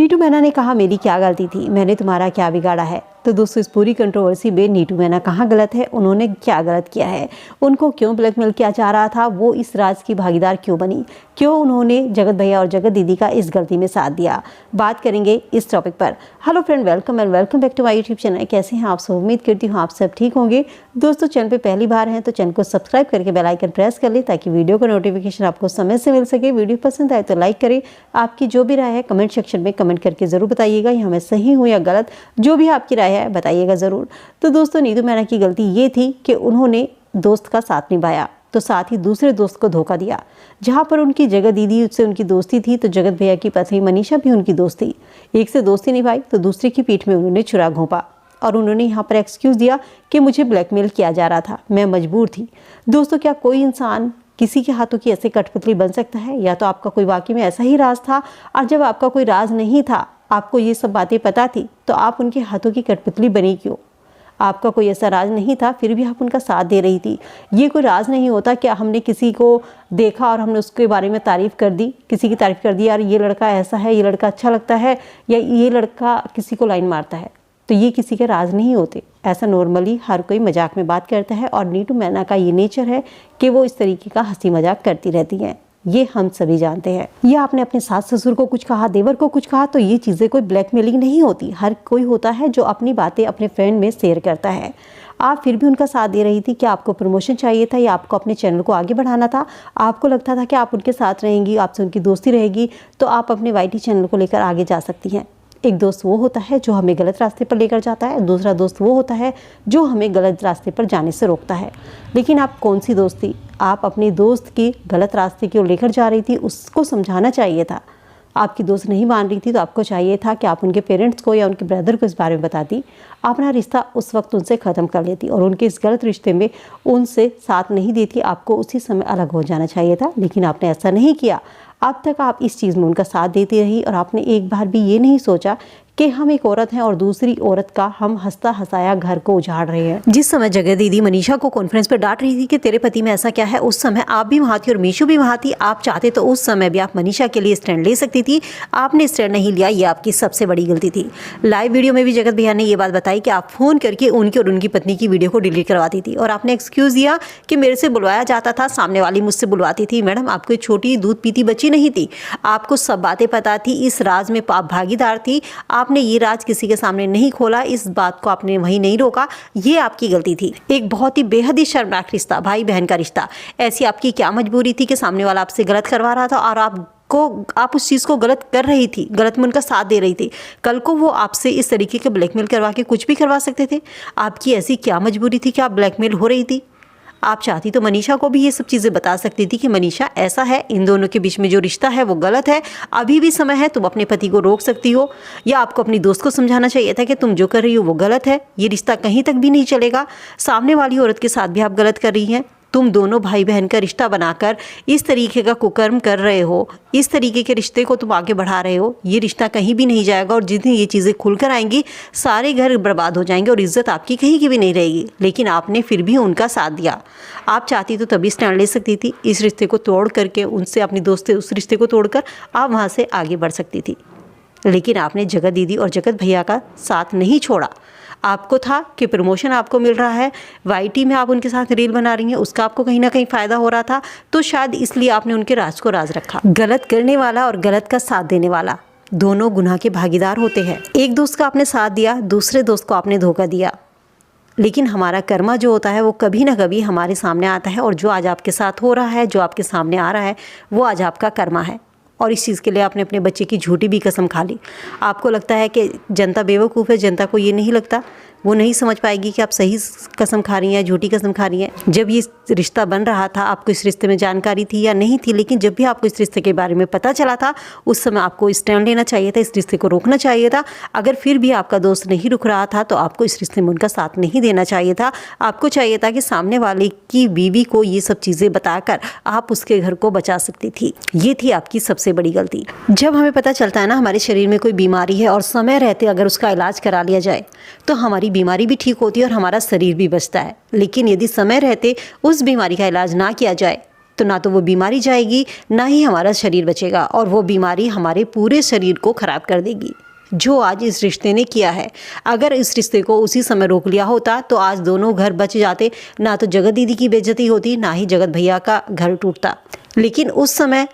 नीतू मैना ने कहा मेरी क्या गलती थी, मैंने तुम्हारा क्या बिगाड़ा है। तो दोस्तों इस पूरी कंट्रोवर्सी में नीतू मैना कहाँ गलत है, उन्होंने क्या गलत किया है, उनको क्यों ब्लैकमेल किया जा रहा था, वो इस राज की भागीदार क्यों बनी, क्यों उन्होंने जगत भैया और जगत दीदी का इस गलती में साथ दिया, बात करेंगे इस टॉपिक पर। Hello friend, welcome and welcome back to my YouTube channel. कैसे हैं आप सब? उम्मीद करती हूँ आप सब ठीक होंगे। दोस्तों चैनल पे पहली बार हैं तो चैनल को सब्सक्राइब करके बेल आइकन प्रेस कर लें ताकि वीडियो का नोटिफिकेशन आपको समय से मिल सके। वीडियो पसंद आए तो लाइक करें। आपकी जो भी राय है कमेंट सेक्शन में कमेंट करके ज़रूर बताइएगा, यहाँ मैं सही हूँ या गलत, जो भी आपकी राय है बताइएगा ज़रूर। तो दोस्तों नीतू मैना की गलती ये थी कि उन्होंने दोस्त का साथ निभाया तो साथ ही दूसरे दोस्त को धोखा दिया। जहाँ पर उनकी जगत दीदी उससे उनकी दोस्ती थी तो जगत भैया की पत्नी मनीषा भी उनकी दोस्त थी। एक से दोस्ती निभाई तो दूसरे की पीठ में उन्होंने छुरा घोंपा और उन्होंने यहाँ पर एक्सक्यूज़ दिया कि मुझे ब्लैकमेल किया जा रहा था, मैं मजबूर थी। दोस्तों क्या कोई इंसान किसी के हाथों की ऐसे कठपुतली बन सकता है? या तो आपका कोई वाकई में ऐसा ही राज था, और जब आपका कोई राज नहीं था, आपको ये सब बातें पता थी, तो आप उनके हाथों की कठपुतली बनी क्यों? आपका कोई ऐसा राज नहीं था फिर भी आप उनका साथ दे रही थी। ये कोई राज नहीं होता कि हमने किसी को देखा और हमने उसके बारे में तारीफ़ कर दी, किसी की तारीफ़ कर दी, यार ये लड़का ऐसा है, ये लड़का अच्छा लगता है, या ये लड़का किसी को लाइन मारता है, तो ये किसी के राज नहीं होते। ऐसा नॉर्मली हर कोई मजाक में बात करता है और नीतू मैना का ये नेचर है कि वो इस तरीके का हंसी मजाक करती रहती हैं, ये हम सभी जानते हैं। ये आपने अपने सास ससुर को कुछ कहा, देवर को कुछ कहा, तो ये चीज़ें कोई ब्लैकमेलिंग नहीं होती। हर कोई होता है जो अपनी बातें अपने फ्रेंड में शेयर करता है। आप फिर भी उनका साथ दे रही थी कि आपको प्रमोशन चाहिए था या आपको अपने चैनल को आगे बढ़ाना था, आपको लगता था कि आप उनके साथ रहेंगी, आपसे उनकी दोस्ती रहेगी तो आप अपने वाईटी चैनल को लेकर आगे जा सकती हैं। एक दोस्त वो होता है जो हमें गलत रास्ते पर लेकर जाता है, दूसरा दोस्त वो होता है जो हमें गलत रास्ते पर जाने से रोकता है। लेकिन आप कौन सी दोस्ती, आप अपनी दोस्त की गलत रास्ते की ओर लेकर जा रही थी, उसको समझाना चाहिए था। आपकी दोस्त नहीं मान रही थी तो आपको चाहिए था कि आप उनके पेरेंट्स को या उनके ब्रदर को इस बारे में बताती, अपना रिश्ता उस वक्त उनसे ख़त्म कर लेती और उनके इस गलत रिश्ते में उनसे साथ नहीं देती, आपको उसी समय अलग हो जाना चाहिए था। लेकिन आपने ऐसा नहीं किया। अब तक आप इस चीज़ में उनका साथ देती रही और आपने एक बार भी ये नहीं सोचा कि हम एक औरत हैं और दूसरी औरत का हम हंसता हंसाया घर को उजाड़ रहे हैं। जिस समय जगत दीदी मनीषा को कॉन्फ्रेंस पर डांट रही थी कि तेरे पति में ऐसा क्या है, उस समय आप भी वहाँ थी और मीशू भी वहाँ थी। आप चाहते तो उस समय भी आप मनीषा के लिए स्टैंड ले सकती थी, आपने स्टैंड नहीं लिया, ये आपकी सबसे बड़ी गलती थी। लाइव वीडियो में भी जगत भैया ने ये बात बताई कि आप फ़ोन करके उनकी और उनकी पत्नी की वीडियो को डिलीट करवाती थी और आपने एक्सक्यूज़ दिया कि मेरे से बुलवाया जाता था, सामने वाली मुझसे बुलवाती थी। मैडम आपको छोटी दूध पीती बच्ची नहीं थी, आपको सब बातें पता थी, इस राज में आप भागीदार थी। आपने ये राज किसी के सामने नहीं खोला, इस बात को आपने वहीं नहीं रोका, ये आपकी गलती थी। एक बहुत ही बेहद ही शर्मनाक रिश्ता, भाई बहन का रिश्ता, ऐसी आपकी क्या मजबूरी थी कि सामने वाला आपसे गलत करवा रहा था और आप उस चीज़ को गलत कर रही थी, गलत में उनका साथ दे रही थी। कल को वो आपसे इस तरीके के ब्लैकमेल करवा के कुछ भी करवा सकते थे। आपकी ऐसी क्या मजबूरी थी कि आप ब्लैकमेल हो रही थी? आप चाहती तो मनीषा को भी ये सब चीज़ें बता सकती थी कि मनीषा ऐसा है, इन दोनों के बीच में जो रिश्ता है वो गलत है, अभी भी समय है, तुम अपने पति को रोक सकती हो। या आपको अपनी दोस्त को समझाना चाहिए था कि तुम जो कर रही हो वो गलत है, ये रिश्ता कहीं तक भी नहीं चलेगा, सामने वाली औरत के साथ भी आप गलत कर रही हैं। तुम दोनों भाई बहन का रिश्ता बनाकर इस तरीके का कुकर्म कर रहे हो, इस तरीके के रिश्ते को तुम आगे बढ़ा रहे हो, ये रिश्ता कहीं भी नहीं जाएगा और जितनी ये चीज़ें खुलकर आएंगी सारे घर बर्बाद हो जाएंगे और इज्जत आपकी कहीं की भी नहीं रहेगी। लेकिन आपने फिर भी उनका साथ दिया। आप चाहती तो तभी स्टैंड ले सकती थी, इस रिश्ते को तोड़ करके उनसे, अपनी दोस्त से उस रिश्ते को तोड़कर आप वहाँ से आगे बढ़ सकती थी। लेकिन आपने जगत दीदी और जगत भैया का साथ नहीं छोड़ा। आपको था कि प्रमोशन आपको मिल रहा है, वाईटी में आप उनके साथ रील बना रही हैं, उसका आपको कहीं ना कहीं फ़ायदा हो रहा था, तो शायद इसलिए आपने उनके राज को राज रखा। गलत करने वाला और गलत का साथ देने वाला दोनों गुनाह के भागीदार होते हैं। एक दोस्त का आपने साथ दिया, दूसरे दोस्त को आपने धोखा दिया। लेकिन हमारा कर्मा जो होता है वो कभी ना कभी हमारे सामने आता है और जो आज आपके साथ हो रहा है, जो आपके सामने आ रहा है, वो आज आपका कर्मा है। और इस चीज़ के लिए आपने अपने बच्चे की झूठी भी कसम खा ली। आपको लगता है कि जनता बेवकूफ़ है, जनता को ये नहीं लगता, वो नहीं समझ पाएगी कि आप सही कसम खा रही हैं, झूठी कसम खा रही हैं। जब ये रिश्ता बन रहा था आपको इस रिश्ते में जानकारी थी या नहीं थी, लेकिन जब भी आपको इस रिश्ते के बारे में पता चला था उस समय आपको स्टैंड लेना चाहिए था, इस रिश्ते को रोकना चाहिए था। अगर फिर भी आपका दोस्त नहीं रुक रहा था तो आपको इस रिश्ते में उनका साथ नहीं देना चाहिए था। आपको चाहिए था कि सामने वाले की बीवी को ये सब चीज़ें बताकर आप उसके घर को बचा सकती थी। ये थी आपकी सबसे बड़ी गलती। जब हमें पता चलता है ना हमारे शरीर में कोई बीमारी है और समय रहते अगर उसका इलाज करा लिया जाए तो हमारी बीमारी भी ठीक होती है और हमारा शरीर भी बचता है। लेकिन यदि समय रहते उस बीमारी का इलाज ना किया जाए तो ना तो वो बीमारी जाएगी, ना ही हमारा शरीर बचेगा, और वो बीमारी हमारे पूरे शरीर को ख़राब कर देगी। जो आज इस रिश्ते ने किया है, अगर इस रिश्ते को उसी समय रोक लिया होता तो आज दोनों घर बच जाते, ना तो जगत दीदी की बेइज्जती होती, ना ही जगत भैया का घर टूटता। लेकिन उस समय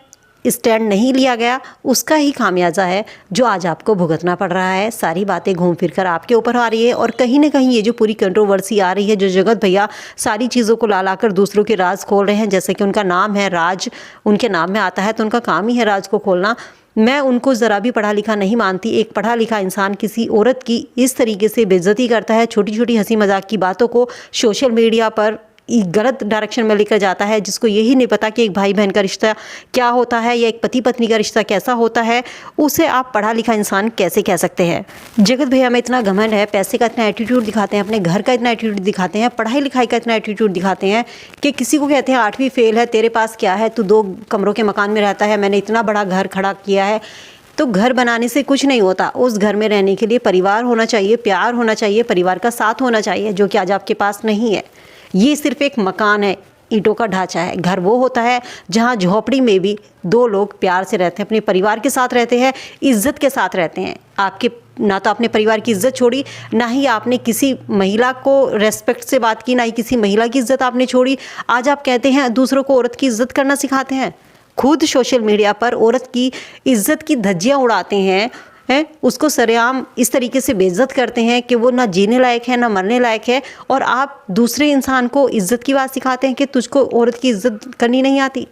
स्टैंड नहीं लिया गया, उसका ही खामियाजा है जो आज आपको भुगतना पड़ रहा है। सारी बातें घूम फिर कर आपके ऊपर आ रही है, और कहीं ना कहीं ये जो पूरी कंट्रोवर्सी आ रही है, जो जगत भैया सारी चीज़ों को ला ला कर दूसरों के राज खोल रहे हैं, जैसे कि उनका नाम है राज, उनके नाम में आता है तो उनका काम ही है राज को खोलना। मैं उनको ज़रा भी पढ़ा लिखा नहीं मानती। एक पढ़ा लिखा इंसान किसी औरत की इस तरीके से बेइज्जती करता है, छोटी छोटी हंसी मजाक की बातों को सोशल मीडिया पर गलत डायरेक्शन में लेकर जाता है, जिसको यही नहीं पता कि एक भाई बहन का रिश्ता क्या होता है या एक पति पत्नी का रिश्ता कैसा होता है, उसे आप पढ़ा लिखा इंसान कैसे कह सकते हैं। जगत भैया में इतना घमंड है, पैसे का इतना एटीट्यूड दिखाते हैं, अपने घर का इतना एटीट्यूड दिखाते हैं, पढ़ाई लिखाई का इतना एटीट्यूड दिखाते हैं कि किसी को कहते हैं 8वीं फेल है, तेरे पास क्या है, तू 2 कमरों के मकान में रहता है, मैंने इतना बड़ा घर खड़ा किया है। तो घर बनाने से कुछ नहीं होता, उस घर में रहने के लिए परिवार होना चाहिए, प्यार होना चाहिए, परिवार का साथ होना चाहिए, जो कि आज आपके पास नहीं है। ये सिर्फ एक मकान है, ईंटों का ढांचा है। घर वो होता है जहाँ झोपड़ी में भी 2 लोग प्यार से रहते हैं, अपने परिवार के साथ रहते हैं, इज्जत के साथ रहते हैं। आपके ना तो आपने परिवार की इज्जत छोड़ी, ना ही आपने किसी महिला को रेस्पेक्ट से बात की, ना ही किसी महिला की इज्जत आपने छोड़ी। आज आप कहते हैं दूसरों को औरत की इज्जत करना सिखाते हैं, खुद सोशल मीडिया पर औरत की इज्जत की धज्जियाँ उड़ाते हैं, उसको सरेआम इस तरीके से बेइज्जत करते हैं कि वो ना जीने लायक है ना मरने लायक है, और आप दूसरे इंसान को इज्जत की बात सिखाते हैं कि तुझको औरत की इज्जत करनी नहीं आती।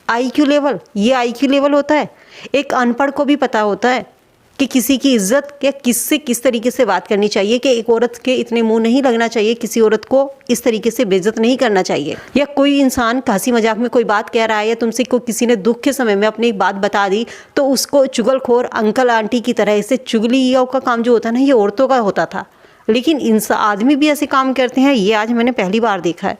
आईक्यू लेवल, ये आईक्यू लेवल होता है। एक अनपढ़ को भी पता होता है कि किसी की इज्जत या किससे किस तरीके से बात करनी चाहिए, कि एक औरत के इतने मुंह नहीं लगना चाहिए, किसी औरत को इस तरीके से बेइज्जत नहीं करना चाहिए। या कोई इंसान हंसी मजाक में कोई बात कह रहा है, या तुमसे को किसी ने दुख के समय में अपनी बात बता दी, तो उसको चुगलखोर अंकल आंटी की तरह से चुगली का काम जो होता है ना, ये औरतों का होता था। लेकिन इंसान आदमी भी ऐसे काम करते हैं, ये आज मैंने पहली बार देखा है।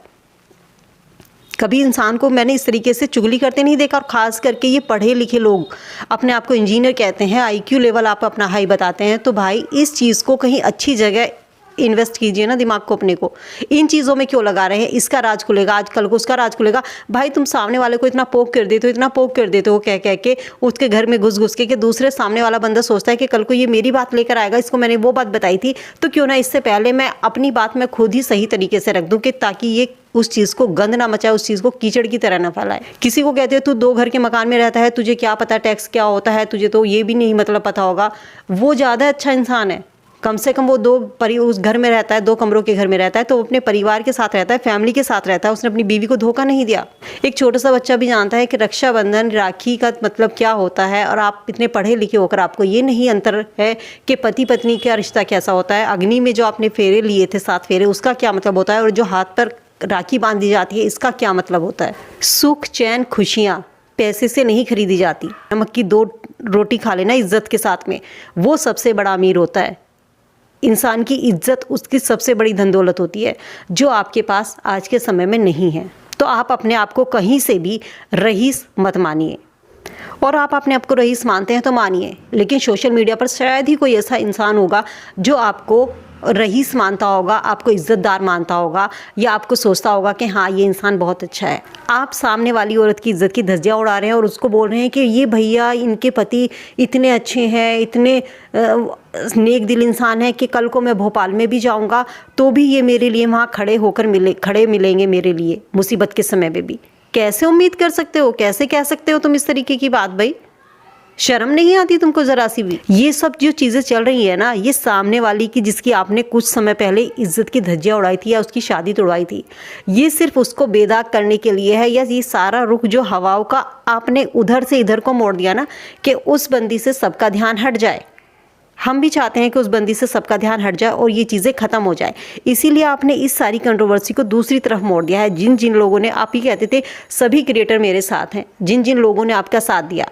कभी इंसान को मैंने इस तरीके से चुगली करते नहीं देखा, और ख़ास करके ये पढ़े लिखे लोग अपने आप को इंजीनियर कहते हैं, आईक्यू लेवल आप अपना हाई बताते हैं। तो भाई इस चीज़ को कहीं अच्छी जगह इन्वेस्ट कीजिए ना, दिमाग को अपने को। इन चीज़ों में क्यों लगा रहे हैं, इसका राज खुलेगा आज, कल को उसका राज खुलेगा। भाई तुम सामने वाले को इतना पोक कर देते हो, इतना पोक कर देते हो कह कह के उसके घर में घुस घुस के, कि दूसरे सामने वाला बंदा सोचता है कि कल को ये मेरी बात लेकर आएगा, इसको मैंने वो बात बताई थी, तो क्यों ना इससे पहले मैं अपनी बात मैं खुद ही सही तरीके से रख दूँ, कि ताकि ये उस चीज़ को गंद ना मचाए, उस चीज़ को कीचड़ की तरह ना फैलाए। किसी को कहते हो तू 2 घर के मकान में रहता है, तुझे क्या पता टैक्स क्या होता है, तुझे तो ये भी नहीं मतलब पता होगा, वो ज़्यादा अच्छा इंसान है। कम से कम वो उस घर में रहता है, 2 कमरों के घर में रहता है, तो अपने परिवार के साथ रहता है, फैमिली के साथ रहता है, उसने अपनी बीवी को धोखा नहीं दिया। एक छोटा सा बच्चा भी जानता है कि रक्षाबंधन राखी का मतलब क्या होता है, और आप इतने पढ़े लिखे होकर आपको ये नहीं अंतर है कि पति पत्नी का रिश्ता कैसा होता है। अग्नि में जो आपने फेरे लिए थे 7 फेरे, उसका क्या मतलब होता है, और जो हाथ पर राखी बांधी जाती है इसका क्या मतलब होता है। सुख चैन खुशियाँ पैसे से नहीं खरीदी जाती। नमक की 2 रोटी खा लेना इज्जत के साथ में, वो सबसे बड़ा अमीर होता है। इंसान की इज्जत उसकी सबसे बड़ी धन दौलत होती है, जो आपके पास आज के समय में नहीं है। तो आप अपने आप को कहीं से भी रईस मत मानिए, और आप अपने आप को रईस मानते हैं तो मानिए, लेकिन सोशल मीडिया पर शायद ही कोई ऐसा इंसान होगा जो आपको रईस मानता होगा, आपको इज्जतदार मानता होगा, या आपको सोचता होगा कि हाँ ये इंसान बहुत अच्छा है। आप सामने वाली औरत की इज्जत की धज्जियाँ उड़ा रहे हैं, और उसको बोल रहे हैं कि ये भैया इनके पति इतने अच्छे हैं, इतने नेक दिल इंसान है कि कल को मैं भोपाल में भी जाऊँगा तो भी ये मेरे लिए वहाँ खड़े मिलेंगे मेरे लिए मुसीबत के समय में भी। कैसे उम्मीद कर सकते हो, कैसे कह सकते हो तुम इस तरीके की बात? भाई शर्म नहीं आती तुमको ज़रा सी भी? ये सब जो चीज़ें चल रही है ना, ये सामने वाली की जिसकी आपने कुछ समय पहले इज्जत की धज्जियाँ उड़ाई थी या उसकी शादी तोड़वाई थी, ये सिर्फ उसको बेदाग करने के लिए है। या ये सारा रुख जो हवाओं का आपने उधर से इधर को मोड़ दिया ना, कि उस बंदी से सबका ध्यान हट जाए। हम भी चाहते हैं कि उस बंदी से सबका ध्यान हट जाए और ये चीज़ें ख़त्म हो जाए, इसीलिए आपने इस सारी कंट्रोवर्सी को दूसरी तरफ मोड़ दिया है। जिन जिन लोगों ने, आप ही कहते थे सभी क्रिएटर मेरे साथ हैं, जिन जिन लोगों ने आपका साथ दिया,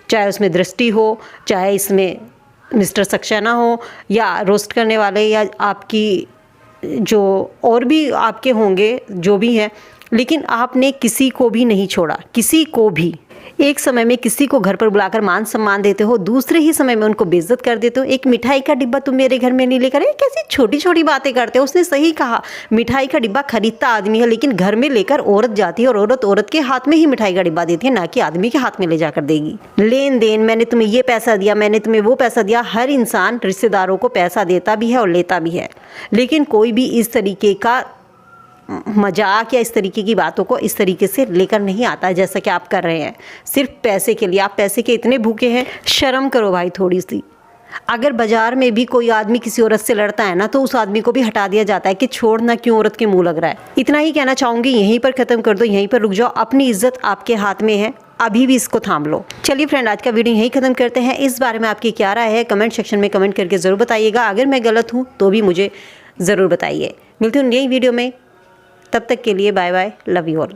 चाहे उसमें दृष्टि हो, चाहे इसमें मिस्टर सक्सेना हो, या रोस्ट करने वाले, या आपकी जो और भी आपके होंगे जो भी हैं, लेकिन आपने किसी को भी नहीं छोड़ा, किसी को भी। एक समय में किसी को घर पर बुलाकर मान सम्मान देते हो, दूसरे ही समय में उनको बेइज्जत कर देते हो। एक मिठाई का डिब्बा तुम मेरे घर में नहीं लेकर आए, कैसी छोटी छोटी बातें करते हो। उसने सही कहा, मिठाई का डिब्बा खरीदता आदमी है, लेकिन घर में लेकर औरत जाती है और औरत के हाथ में ही मिठाई का डिब्बा देती है, ना कि आदमी के हाथ में ले जाकर देगी। लेन देन, मैंने तुम्हें ये पैसा दिया, मैंने तुम्हें वो पैसा दिया, हर इंसान रिश्तेदारों को पैसा देता भी है और लेता भी है, लेकिन कोई भी इस तरीके का मजाक या इस तरीके की बातों को इस तरीके से लेकर नहीं आता है जैसा कि आप कर रहे हैं, सिर्फ पैसे के लिए। आप पैसे के इतने भूखे हैं, शर्म करो भाई थोड़ी सी। अगर बाजार में भी कोई आदमी किसी औरत से लड़ता है ना, तो उस आदमी को भी हटा दिया जाता है कि छोड़ना क्यों औरत के मुंह लग रहा है। इतना ही कहना चाहूँगी, यहीं पर ख़त्म कर दो, यहीं पर रुक जाओ। अपनी इज्जत आपके हाथ में है, अभी भी इसको थाम लो। चलिए फ्रेंड, आज का वीडियो यहीं खत्म करते हैं। इस बारे में आपकी क्या राय है, कमेंट सेक्शन में कमेंट करके ज़रूर बताइएगा। अगर मैं गलत हूँ तो भी मुझे ज़रूर बताइए। मिलती हूँ नई वीडियो में, तब तक के लिए bye bye, love you all.